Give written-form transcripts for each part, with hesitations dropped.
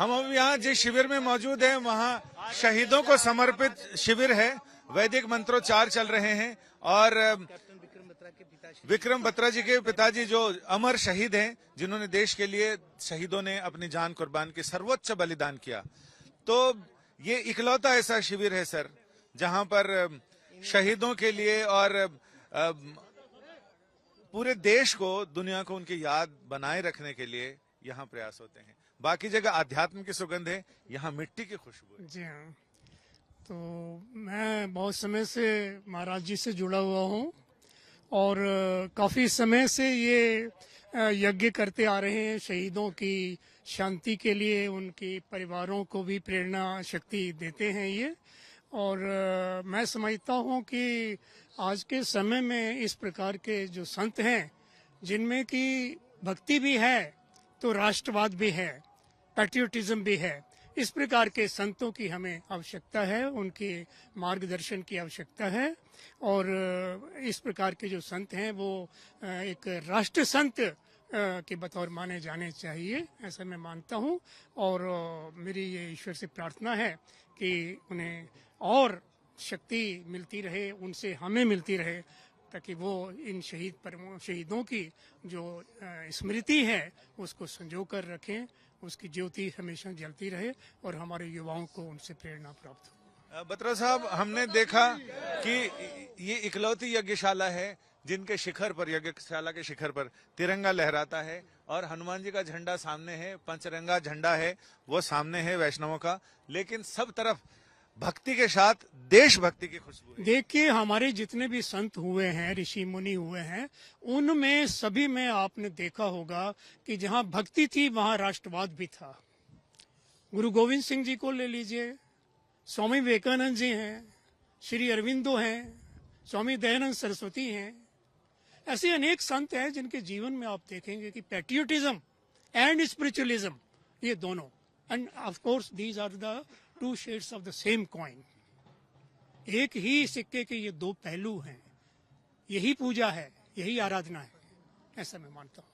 हम अब यहाँ जिस शिविर में मौजूद हैं वहाँ शहीदों को समर्पित शिविर है। वैदिक मंत्रोच्चार चल रहे हैं और विक्रम बत्रा जी के पिताजी जो अमर शहीद हैं, जिन्होंने देश के लिए, शहीदों ने अपनी जान कुर्बान की, सर्वोच्च बलिदान किया। तो ये इकलौता ऐसा शिविर है सर जहां पर शहीदों के लिए और पूरे देश को, दुनिया को उनकी याद बनाए रखने के लिए यहाँ प्रयास होते हैं। बाकी जगह आध्यात्म की सुगंध है, यहाँ मिट्टी की खुशबू है। जी हाँ, तो मैं बहुत समय से महाराज जी से जुड़ा हुआ हूँ और काफी समय से ये यज्ञ करते आ रहे हैं शहीदों की शांति के लिए, उनके परिवारों को भी प्रेरणा शक्ति देते हैं ये। और मैं समझता हूँ कि आज के समय में इस प्रकार के जो संत हैं, जिनमें कि भक्ति भी है तो राष्ट्रवाद भी है, पैट्रियोटिज्म भी है, इस प्रकार के संतों की हमें आवश्यकता है, उनके मार्गदर्शन की आवश्यकता है। और इस प्रकार के जो संत हैं वो एक राष्ट्र संत के बतौर माने जाने चाहिए, ऐसा मैं मानता हूँ। और मेरी ये ईश्वर से प्रार्थना है कि उन्हें और शक्ति मिलती रहे, उनसे हमें मिलती रहे, ताकि वो इन शहीदों की जो स्मृति है उसको संजो कर रखें, उसकी ज्योति हमेशा जलती रहे और हमारे युवाओं को उनसे प्रेरणा प्राप्त हो। बत्रा साहब, हमने देखा कि ये इकलौती यज्ञशाला है जिनके शिखर पर, यज्ञशाला के शिखर पर तिरंगा लहराता है और हनुमान जी का झंडा सामने है, पंचरंगा झंडा है वो सामने है वैष्णवों का, लेकिन सब तरफ भक्ति के साथ देशभक्ति की खुशबू है। देखिए, हमारे जितने भी संत हुए हैं, ऋषि मुनि हुए हैं, उनमें सभी में आपने देखा होगा कि जहाँ भक्ति थी वहाँ राष्ट्रवाद भी था। गुरु गोविंद सिंह जी को ले लीजिए, स्वामी विवेकानंद जी हैं, श्री अरविंदो हैं, स्वामी दयानंद सरस्वती हैं, ऐसे अनेक संत हैं जिनके जीवन में आप देखेंगे कि पैट्रियोटिज्म एंड स्पिरिचुअलिज्म, ये दोनों, and of course these are the two shades of the same coin. एक ही सिक्के के ये दो पहलू हैं, यही पूजा है, यही आराधना है, ऐसा मैं मानता हूँ।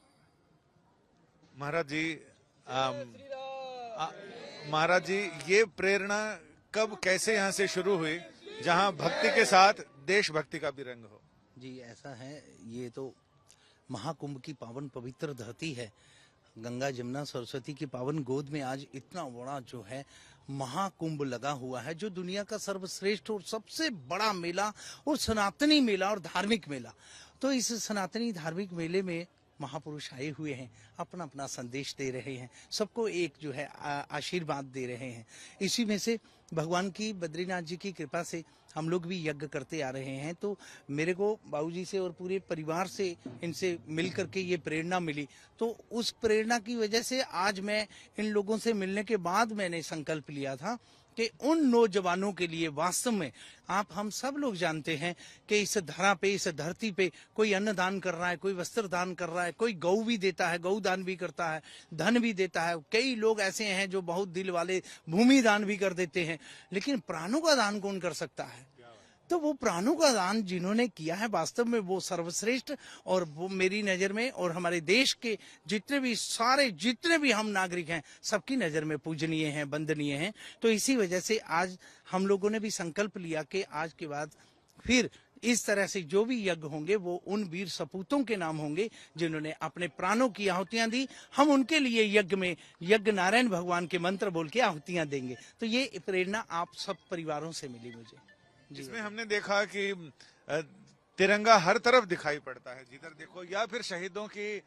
महाराज जी, ये प्रेरणा कब, कैसे यहाँ से शुरू हुई जहाँ भक्ति के साथ देशभक्ति का भी रंग हो? जी, ऐसा है, ये तो महाकुंभ की पावन पवित्र धरती है, गंगा जमुना सरस्वती की पावन गोद में आज इतना बड़ा जो है महाकुंभ लगा हुआ है, जो दुनिया का सर्वश्रेष्ठ और सबसे बड़ा मेला और सनातनी मेला और धार्मिक मेला। तो इस सनातनी धार्मिक मेले में महापुरुष आए हुए हैं, अपना अपना संदेश दे रहे हैं, सबको एक जो है आशीर्वाद दे रहे हैं। इसी में से भगवान की, बद्रीनाथ जी की कृपा से हम लोग भी यज्ञ करते आ रहे हैं। तो मेरे को बाबूजी से और पूरे परिवार से, इनसे मिल करके ये प्रेरणा मिली। तो उस प्रेरणा की वजह से आज मैं इन लोगों से मिलने के बाद मैंने संकल्प लिया था कि उन नौजवानों के लिए, वास्तव में हम सब लोग जानते हैं कि इस धरा पे, इस धरती पे कोई अन्न दान कर रहा है, कोई वस्त्र दान कर रहा है, कोई गौ भी देता है, गौ दान भी करता है, धन भी देता है, कई लोग ऐसे हैं जो बहुत दिल वाले भूमि दान भी कर देते हैं, लेकिन प्राणों का दान कौन कर सकता है? तो वो प्राणों का दान जिन्होंने किया है, वास्तव में वो सर्वश्रेष्ठ, और वो मेरी नजर में और हमारे देश के जितने भी हम नागरिक हैं, सबकी नजर में पूजनीय हैं, वंदनीय हैं। तो इसी वजह से आज हम लोगों ने भी संकल्प लिया कि आज के बाद फिर इस तरह से जो भी यज्ञ होंगे वो उन वीर सपूतों के नाम होंगे जिन्होंने अपने प्राणों की आहुतियां दी। हम उनके लिए यज्ञ नारायण भगवान के मंत्र बोल के आहुतियां देंगे। तो ये प्रेरणा आप सब परिवारों से मिली मुझे। जिसमें हमने देखा कि तिरंगा हर तरफ दिखाई पड़ता है, जिधर देखो, या फिर शहीदों की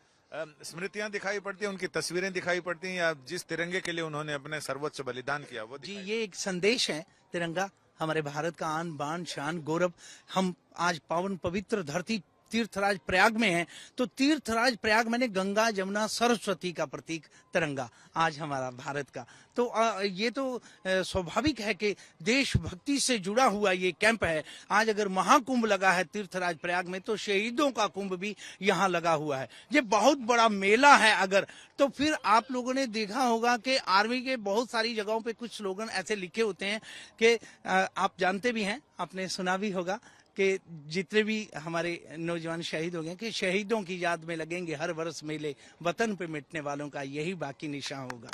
स्मृतियां दिखाई पड़ती हैं, उनकी तस्वीरें दिखाई पड़ती हैं, या जिस तिरंगे के लिए उन्होंने अपने सर्वोच्च बलिदान किया वो जी, ये एक संदेश है। तिरंगा हमारे भारत का आन बान शान गौरव। हम आज पावन पवित्र धरती तीर्थराज प्रयाग में हैं, तो तीर्थराज प्रयाग मैंने गंगा जमुना सरस्वती का प्रतीक तिरंगा आज हमारा भारत का। तो ये तो स्वाभाविक है कि देशभक्ति से जुड़ा हुआ ये कैंप है। आज अगर महाकुंभ लगा है तीर्थराज प्रयाग में, तो शहीदों का कुंभ भी यहाँ लगा हुआ है। ये बहुत बड़ा मेला है। अगर तो फिर आप लोगों ने देखा होगा कि आर्मी के बहुत सारी जगहों पे कुछ स्लोगन ऐसे लिखे होते हैं कि आप जानते भी हैं, आपने सुना भी होगा कि जितने भी हमारे नौजवान शहीद हो गए कि शहीदों की याद में लगेंगे हर वर्ष मेले, वतन पे मिटने वालों का यही बाकी निशान होगा।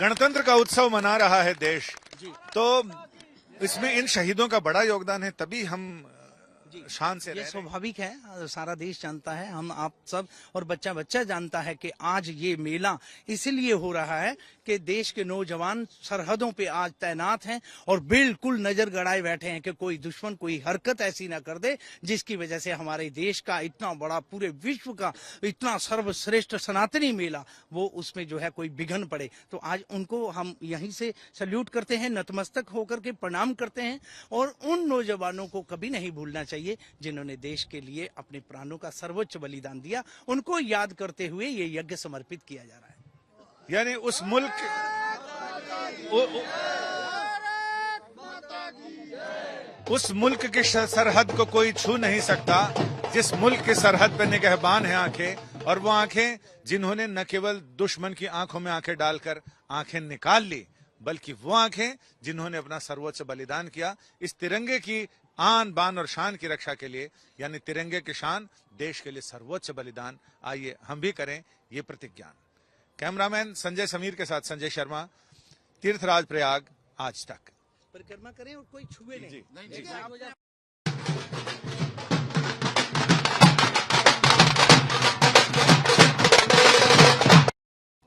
गणतंत्र का उत्सव मना रहा है देश, तो इसमें इन शहीदों का बड़ा योगदान है, तभी हम शान से ये रह रहे हैं। स्वाभाविक है, सारा देश जानता है, हम आप सब और बच्चा बच्चा जानता है कि आज ये मेला इसलिए हो रहा है कि देश के नौजवान सरहदों पे आज तैनात हैं और बिल्कुल नजर गड़ाए बैठे हैं कि कोई दुश्मन कोई हरकत ऐसी ना कर दे जिसकी वजह से हमारे देश का इतना बड़ा, पूरे विश्व का इतना सर्वश्रेष्ठ सनातनी मेला, वो उसमें जो है कोई विघ्न पड़े। तो आज उनको हम यहीं से सल्यूट करते हैं, नतमस्तक होकर के प्रणाम करते हैं और उन नौजवानों को कभी नहीं भूलना चाहिए जिन्होंने देश के लिए अपने प्राणों का सर्वोच्च बलिदान दिया। उनको याद करते हुए ये यज्ञ समर्पित किया जा रहा है। यानी उस मुल्क उस मुल्क की सरहद को कोई छू नहीं सकता जिस मुल्क की सरहद पर निगहबान है आंखें, और वो आंखें जिन्होंने न केवल दुश्मन की आंखों में आंखें डालकर आंखें निकाल ली, बल्कि वो आंखें जिन्होंने अपना सर्वोच्च बलिदान किया इस तिरंगे की आन बान और शान की रक्षा के लिए, यानी तिरंगे की शान, देश के लिए सर्वोच्च बलिदान। आइए हम भी करें ये प्रतिज्ञा। कैमरामैन संजय समीर के साथ संजय शर्मा, तीर्थराज प्रयाग, आज तक। परिक्रमा करें और कोई छुए नहीं। जी।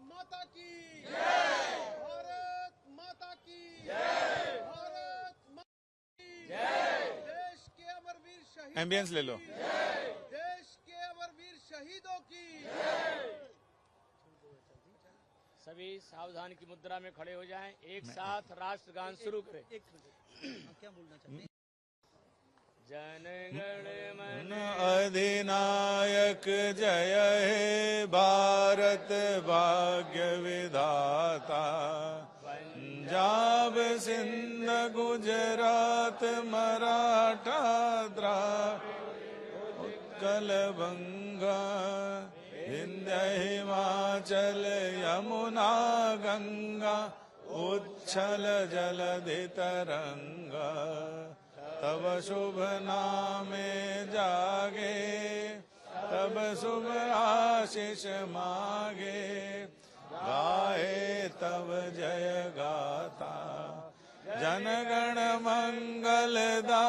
माता की जय, भारत माता की जय, भारत माता की जय, देश के अमरवीर शहीद, एम्बियंस ले लो। देश के अमरवीर शहीदों की जय। सभी सावधान की मुद्रा में खड़े हो जाएं, एक साथ राष्ट्रगान शुरू करें। क्या बोलना चाहते हैं? जन गण मन अधिनायक जय हे भारत भाग्य विधाता, पंजाब सिंध गुजरात मराठा द्राविड़ उत्कल बंगा, विंध्य हिमाचल यमुना गंगा, उच्छल जलधि तरंगा, तब शुभ नामे जागे, तब शुभ आशीष मागे, गाए तब जय गाता, जनगण मंगलदायक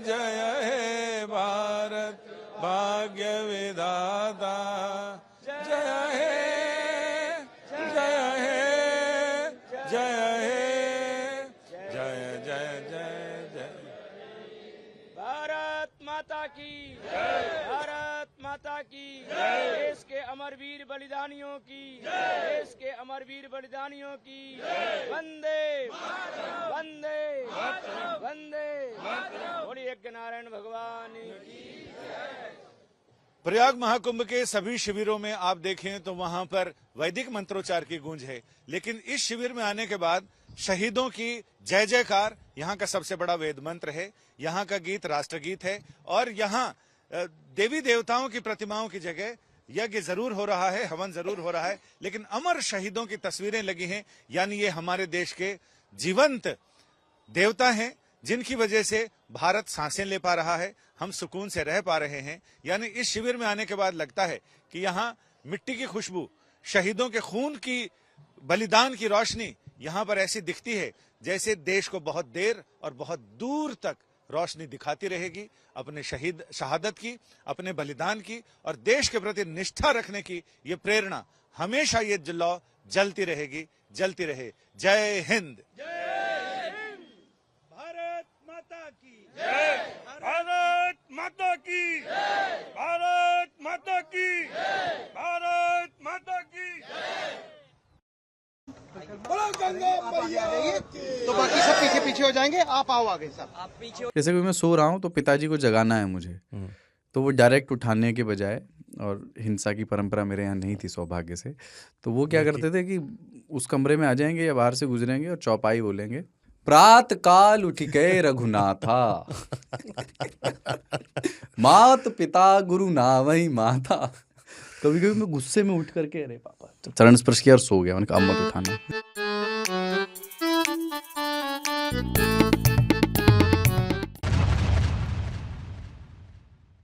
जय हे भारत भाग्य विधाता, जय हे जय हे जय हे जय जय जय जय। भारत माता की जय, भारत माता की जय, देश के अमरवीर बलिदानियों की, देश के अमरवीर बलिदानियों की वंदे वंदे वंदे। बोलिए यज्ञ नारायण भगवान की। प्रयाग महाकुंभ के सभी शिविरों में आप देखें तो वहां पर वैदिक मंत्रोच्चार की गूंज है, लेकिन इस शिविर में आने के बाद शहीदों की जय जयकार यहाँ का सबसे बड़ा वेद मंत्र है। यहाँ का गीत राष्ट्रगीत है और यहाँ देवी देवताओं की प्रतिमाओं की जगह यज्ञ जरूर हो रहा है, हवन जरूर हो रहा है, लेकिन अमर शहीदों की तस्वीरें लगी हैं। यानी ये हमारे देश के जीवंत देवता हैं जिनकी वजह से भारत सांसें ले पा रहा है, हम सुकून से रह पा रहे हैं। यानी इस शिविर में आने के बाद लगता है कि यहाँ मिट्टी की खुशबू, शहीदों के खून की, बलिदान की रोशनी यहाँ पर ऐसी दिखती है जैसे देश को बहुत देर और बहुत दूर तक रोशनी दिखाती रहेगी अपने शहादत की, अपने बलिदान की और देश के प्रति निष्ठा रखने की। ये प्रेरणा हमेशा ये लौ जलती रहेगी, जलती रहे। जय हिंद। भारत माता की जय, भारत माता की जय, भारत माता की जय, भारत माता की जय। बोलो गंगा मैया की। तो बाकी सब पीछे पीछे हो जाएंगे, आप आओ आगे सब। जैसे कि मैं सो रहा हूँ तो पिताजी को जगाना है मुझे, तो वो डायरेक्ट उठाने के बजाय, और हिंसा की परंपरा मेरे यहाँ नहीं थी सौभाग्य से, तो वो क्या करते थे कि उस कमरे में आ जाएंगे या बाहर से गुजरेंगे और चौपाई बोलेंगे, प्रात काल उठ गए रघुनाथा, मात पिता गुरु नावई माता। कभी कभी मैं गुस्से में उठ करके अरे पापा, चरण स्पर्श किया और सो गया। मैंने कहा अब मत उठाना।